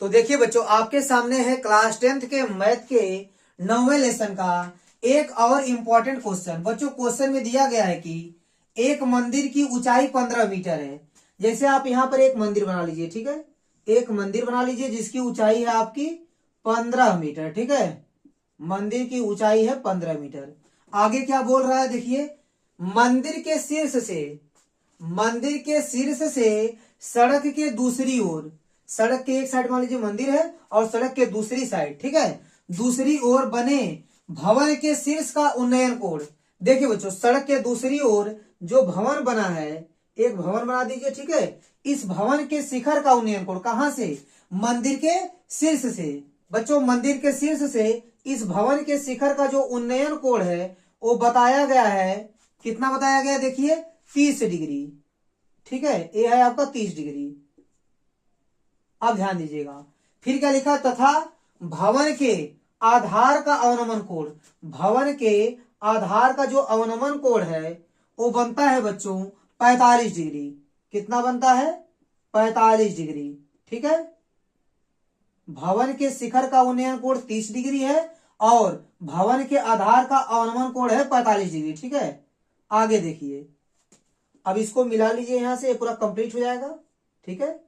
तो देखिए बच्चों, आपके सामने है क्लास 10th के मैथ के 9वें लेसन का एक और इम्पोर्टेंट क्वेश्चन। बच्चों क्वेश्चन में दिया गया है कि एक मंदिर की ऊंचाई 15 मीटर है। जैसे आप यहाँ पर एक मंदिर बना लीजिए, ठीक है, एक मंदिर बना लीजिए जिसकी ऊंचाई है आपकी 15 मीटर, ठीक है, मंदिर की ऊंचाई है 15 मीटर। आगे क्या बोल रहा है देखिए, मंदिर के शीर्ष से सड़क के दूसरी ओर, सड़क के एक साइड मान लीजिए मंदिर है और सड़क के दूसरी साइड, ठीक है, दूसरी ओर बने भवन के शीर्ष का उन्नयन कोण। देखिए बच्चों, सड़क के दूसरी ओर जो भवन बना है, एक भवन बना दीजिए, ठीक है, इस भवन के शिखर का उन्नयन कोण कहां से, मंदिर के शीर्ष से। बच्चों मंदिर के शीर्ष से इस भवन के शिखर का जो उन्नयन कोण है वो बताया गया है, कितना बताया गया देखिए, 30 डिग्री, ठीक है, ये है आपका 30 डिग्री। अब ध्यान दीजिएगा, फिर क्या लिखा, तथा भवन के आधार का अवनमन कोण, भवन के आधार का जो अवनमन कोण है वो बनता है बच्चों 45 डिग्री। कितना बनता है, 45 डिग्री, ठीक है। भवन के शिखर का उन्नयन कोण 30 डिग्री है और भवन के आधार का अवनमन कोण है 45 डिग्री, ठीक है। आगे देखिए, अब इसको मिला लीजिए, यहां से पूरा कंप्लीट हो जाएगा, ठीक है।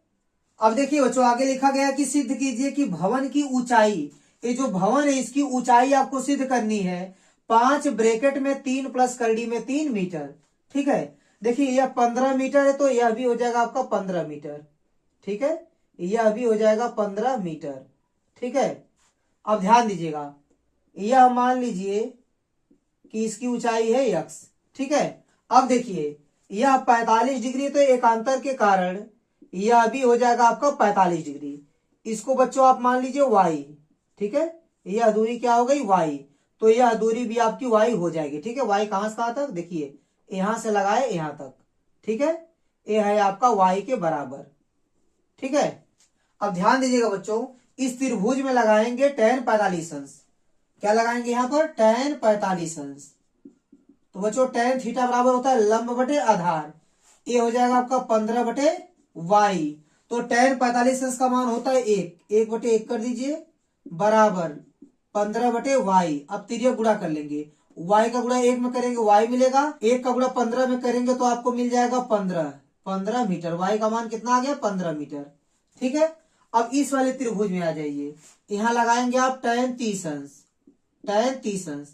अब देखिए बच्चों, आगे लिखा गया कि सिद्ध कीजिए कि भवन की ऊंचाई, ये जो भवन है इसकी ऊंचाई आपको सिद्ध करनी है 5 ब्रैकेट में 3 प्लस करड़ी में 3 मीटर, ठीक है। देखिए यह 15 मीटर है तो यह भी हो जाएगा आपका 15 मीटर, ठीक है, यह भी हो जाएगा 15 मीटर, ठीक है। अब ध्यान दीजिएगा, यह मान लीजिए कि इसकी ऊंचाई है x, ठीक है। अब देखिए यह 45 डिग्री, तो एकांतर के कारण यह भी हो जाएगा आपका 45 डिग्री। इसको बच्चों आप मान लीजिए y, ठीक है, यह दूरी क्या हो गई y, तो यह दूरी भी आपकी y हो जाएगी, ठीक है। y कहां से कहां तक, देखिए यहां से लगाए यहां तक, ठीक है, यह है आपका y के बराबर, ठीक है। अब ध्यान दीजिएगा बच्चों, इस त्रिभुज में लगाएंगे tan 45 अंश। क्या लगाएंगे यहाँ पर, tan 45 अंश। तो बच्चों tan थीटा बराबर होता है लंब बटे आधार, ये हो जाएगा आपका 15 बटे y। तो tan 45 अंश का मान होता है 1 बटे 1 कर दीजिए बराबर 15 बटे y। अब तिर्यक गुणा कर लेंगे, y का गुणा 1 में करेंगे y मिलेगा, 1 का गुणा 15 में करेंगे तो आपको मिल जाएगा 15 मीटर। y का मान कितना आ गया, 15 मीटर, ठीक है। अब इस वाले त्रिभुज में आ जाइए, यहां लगाएंगे आप tan 30 अंश, tan 30 अंश।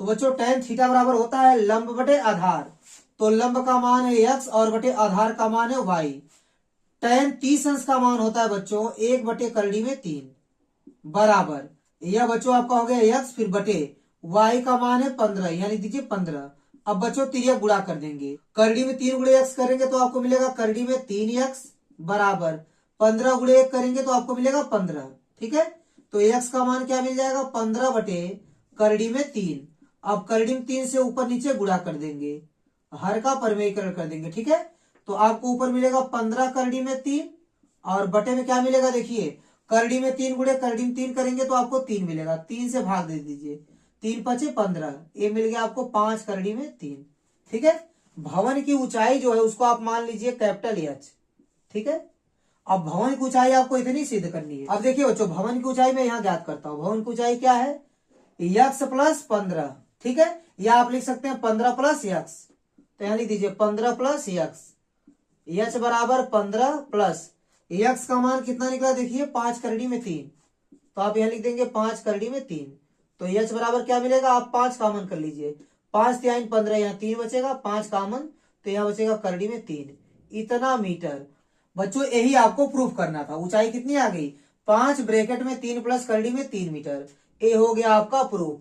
तो बच्चों tan थीटा बराबर होता है लंब बटे आधार, तो लंब का मान है x और बटे आधार का मान है y। tan 30 अंश का मान होता है बच्चों 1 बटे करड़ी में 3 बराबर, यह बच्चों आपका हो गया x, फिर बटे y का मान है 15, यानी दीजिए 15। अब बच्चों तिर्यक गुणा कर देंगे, करड़ी में 3 गुणे x करेंगे तो आपको मिलेगा करड़ी में 3x बराबर 15 गुणे 1 करेंगे तो आपको मिलेगा 15, ठीक है। तो x का मान क्या मिल जाएगा, 15 बटे करड़ी में 3। अब करड़ी में 3 से ऊपर नीचे गुणा कर देंगे, हर का परिमेयीकरण कर देंगे, ठीक है। तो आपको ऊपर मिलेगा 15 करड़ी में 3 और बटे में क्या मिलेगा, देखिए करड़ी में 3 गुणे करड़ी में 3 करेंगे तो आपको 3 मिलेगा, 3 से भाग दे दीजिए, 3 पचे 15, ये मिल गया आपको 5 करड़ी में 3, ठीक है। भवन की ऊंचाई जो है उसको आप मान लीजिए कैपिटल H, ठीक है। अब भवन की ऊंचाई आपको इतनी सिद्ध करनी है। अब देखिए बच्चों, भवन की ऊंचाई मैं यहाँ ज्ञात करता हूँ, भवन की ऊंचाई क्या है, x प्लस 15, ठीक है, या आप लिख सकते हैं 15 प्लस x, तो यहाँ लिख दीजिए 15 प्लस x, h बराबर 15 प्लस x का मान कितना निकला, देखिए 5 करड़ी में 3, तो आप यहाँ लिख देंगे 5 करड़ी में 3, तो h बराबर क्या मिलेगा, आप 5 कॉमन कर लीजिए, 5 3 15, यहाँ 3 बचेगा, 5 कॉमन तो यहाँ बचेगा करड़ी में 3, इतना मीटर। बच्चों यही आपको प्रूफ करना था, ऊंचाई कितनी आ गई, 5 ब्रैकेट में 3 प्लस करड़ी में 3 मीटर, ये हो गया आपका प्रूफ,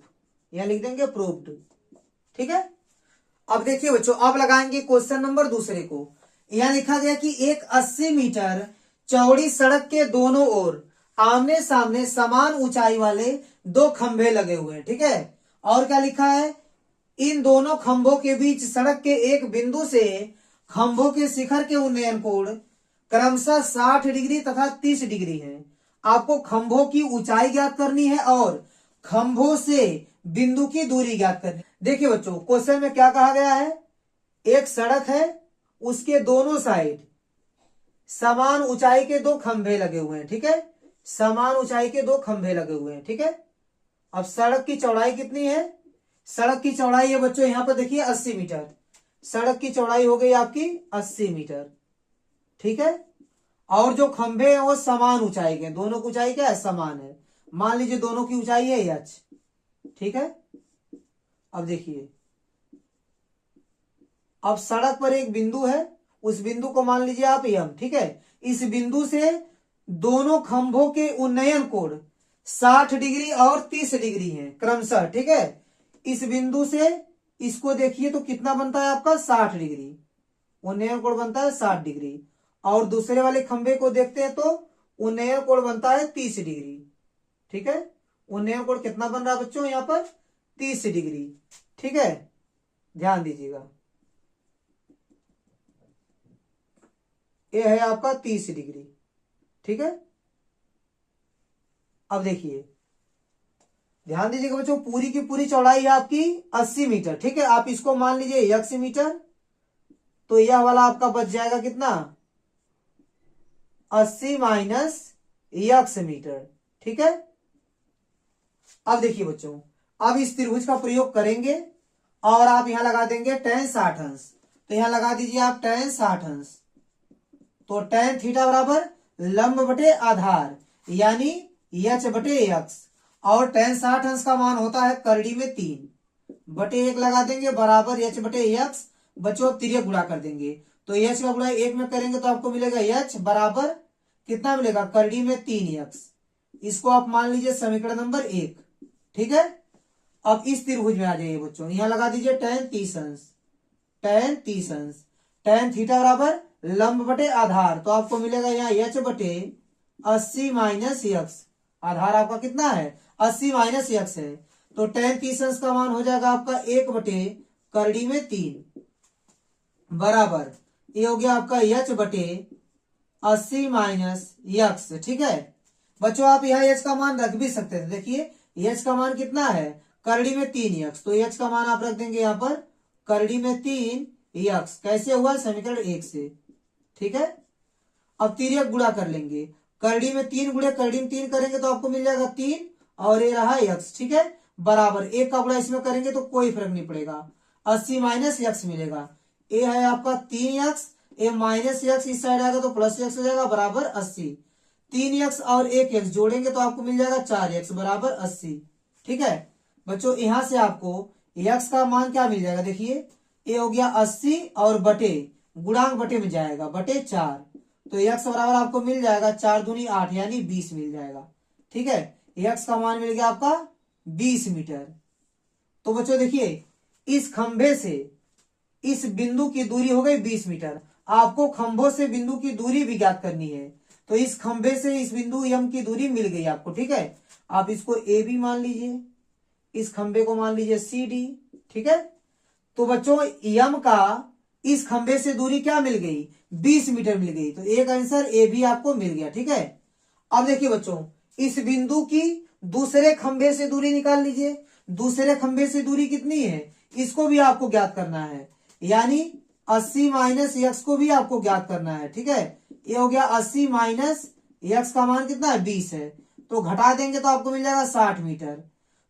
यहाँ लिख देंगे प्रूफ्ड, ठीक है। अब देखिए बच्चों, अब लगाएंगे क्वेश्चन नंबर दूसरे को। यहाँ लिखा गया कि एक 80 मीटर चौड़ी सड़क के दोनों ओर आमने सामने समान ऊंचाई वाले 2 खंभे लगे हुए हैं, ठीक है। और क्या लिखा है, इन दोनों खंभों के बीच सड़क के एक बिंदु से खंभों के शिखर के उन्नयन कोण क्रमशः 60 डिग्री तथा 30 डिग्री है। आपको खंभों की ऊंचाई ज्ञात करनी है और खंभों से बिंदु की दूरी ज्ञात करनी। देखिए बच्चों, क्वेश्चन में क्या कहा गया है, एक सड़क है, उसके दोनों साइड समान ऊंचाई के 2 खंभे लगे हुए हैं, ठीक है, समान ऊंचाई के दो खंभे लगे हुए हैं, ठीक है। अब सड़क की चौड़ाई कितनी है? सड़क की चौड़ाई है बच्चों यहाँ पर देखिए 80 मीटर। सड़क की चौड़ाई हो गई आपकी 80 मीटर, ठीक है। और जो खंभे हैं वो समान ऊंचाई के, दोनों की ऊंचाई क्या है? समान है। मान लीजिए दोनों की ऊंचाई है h, ठीक है। अब देखिए, अब सड़क पर एक बिंदु है, उस बिंदु को मान लीजिए आप m, ठीक है। इस बिंदु से दोनों खंभों के उन्नयन कोण 60 डिग्री और 30 डिग्री है क्रमशः, ठीक है। इस बिंदु से इसको देखिए तो कितना बनता है आपका? 60 डिग्री। उन्नयन कोण बनता है 60 डिग्री। और दूसरे वाले खंभे को देखते हैं तो उन्नयन कोण बनता है 30 डिग्री, ठीक है। उन्नयन कोण कितना बन रहा है बच्चों यहाँ पर? 30 डिग्री, ठीक है। ध्यान दीजिएगा, ये है आपका 30 डिग्री, ठीक है। अब देखिए, ध्यान दीजिएगा बच्चों, पूरी की पूरी चौड़ाई है आपकी 80 मीटर, ठीक है। आप इसको मान लीजिए x मीटर, तो यह वाला आपका बच जाएगा कितना? 80 माइनस x मीटर, ठीक है। अब देखिए बच्चों, अब इस त्रिभुज का प्रयोग करेंगे और आप यहां लगा देंगे tan 60 अंश। तो यहां लगा दीजिए आप tan 60 अंश। तो tan थीटा बराबर लंब बटे आधार यानी h बटे x, और tan 60 अंश का मान होता है करड़ी में 3 बटे 1 लगा देंगे बराबर h बटे x। बच्चों तिर्यक गुणा कर देंगे, तो h का गुणा 1 में करेंगे तो आपको मिलेगा h बराबर कितना मिलेगा? करड़ी में 3x। इसको आप मान लीजिए समीकरण नंबर 1, ठीक है। अब इस त्रिभुज में आ जाइए बच्चों, यहां लगा दीजिए tan 30 अंश। tan 30 अंश, tan थीटा बराबर लंब बटे आधार, तो आपको मिलेगा यहाँ h बटे 80 माइनस x। आधार आपका कितना है? 80 माइनस x है, तो tan 30 अंश का मान हो जाएगा आपका 1 बटे करड़ी में 3 बराबर ये हो गया आपका h बटे 80 माइनस x, ठीक है। बच्चों आप यहाँ h का मान रख भी सकते थे, देखिए h का मान कितना है? करड़ी में 3x, तो h का मान आप रख देंगे यहाँ पर करड़ी में 3x। कैसे हुआ? समीकरण 1 से, ठीक है। अब तिर्यक गुणा कर लेंगे, करड़ी में 3 गुणे करड़ी में 3 करेंगे तो आपको मिल जाएगा 3, और ये रहा x, ठीक है, बराबर 1 का गुणा इसमें करेंगे तो कोई फर्क नहीं पड़ेगा, 80 माइनस x मिलेगा। ये है आपका 3x, ये माइनस x इस साइड आएगा तो प्लस x हो जाएगा बराबर 80। 3x और 1x जोड़ेंगे तो आपको मिल जाएगा 4x बराबर 80, ठीक है। बच्चों यहां से आपको x का मान क्या मिल जाएगा? देखिए ये हो गया 80 और बटे गुणांक बटे में जाएगा बटे 4, तो x बराबर आपको मिल जाएगा 4 दूनी 8 यानी 20 मिल जाएगा, ठीक है। x का मान मिल गया आपका 20 मीटर। तो बच्चों देखिए, इस खंभे से इस बिंदु की दूरी हो गई 20 मीटर। आपको खंभों से बिंदु की दूरी भी ज्ञात करनी है, तो इस खंभे से इस बिंदु m की दूरी मिल गई आपको, ठीक है। आप इसको a भी मान लीजिए, इस खंभे को मान लीजिए CD, ठीक है। तो बच्चों m का इस खंभे से दूरी क्या मिल गई? 20 मीटर मिल गई, तो एक आंसर ए भी आपको मिल गया, ठीक है। अब देखिए बच्चों, इस बिंदु की दूसरे खंभे से दूरी निकाल लीजिए। दूसरे खंभे से दूरी कितनी है? इसको भी आपको ज्ञात करना है, यानी 80 माइनस x को भी आपको ज्ञात करना है, ठीक है। ये हो गया 80 माइनस x का मान कितना है? 20 है, तो घटा देंगे तो आपको मिल जाएगा 60 मीटर।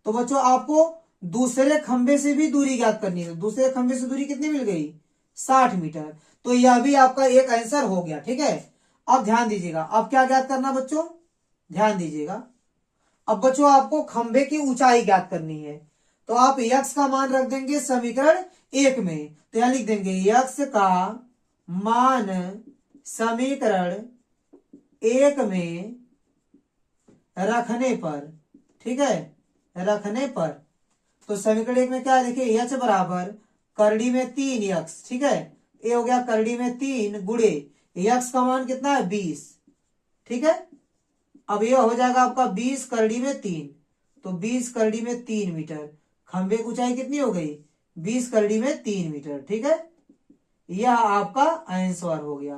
तो बच्चों आपको दूसरे खंभे से भी दूरी ज्ञात करनी है, दूसरे खंभे से दूरी कितनी मिल गई? 60 मीटर। तो यह भी आपका एक आंसर हो गया, ठीक है। अब ध्यान दीजिएगा, अब क्या ज्ञात करना बच्चों? ध्यान दीजिएगा, अब बच्चों आपको खंभे की ऊंचाई ज्ञात करनी है, तो आप x का मान रख देंगे समीकरण 1 में, तो यहां लिख देंगे x का मान समीकरण 1 में रखने पर, ठीक है, रखने पर। तो समीकरण 1 में क्या है? देखिए h बराबर करड़ी में 3x, ठीक है। ये हो गया करड़ी में 3 गुणे x का मान कितना है? 20, ठीक है। अब ये हो जाएगा आपका 20 करड़ी में 3, तो 20 करड़ी में 3 मीटर। खंभे की ऊंचाई कितनी हो गई? 20 करड़ी में 3 मीटर, ठीक है। यह आपका आंसर हो गया।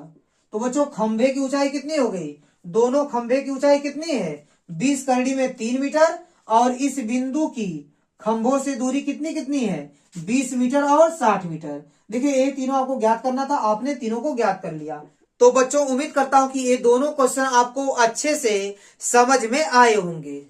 तो बच्चों खंभे की ऊंचाई कितनी हो गई? दोनों खंभे की ऊंचाई कितनी है? 20 करड़ी में 3 मीटर, और इस बिंदु की खंभों से दूरी कितनी कितनी है? 20 मीटर और 60 मीटर। देखिए ये तीनों आपको ज्ञात करना था, आपने तीनों को ज्ञात कर लिया। तो बच्चों उम्मीद करता हूं कि ये दोनों क्वेश्चन आपको अच्छे से समझ में आए होंगे।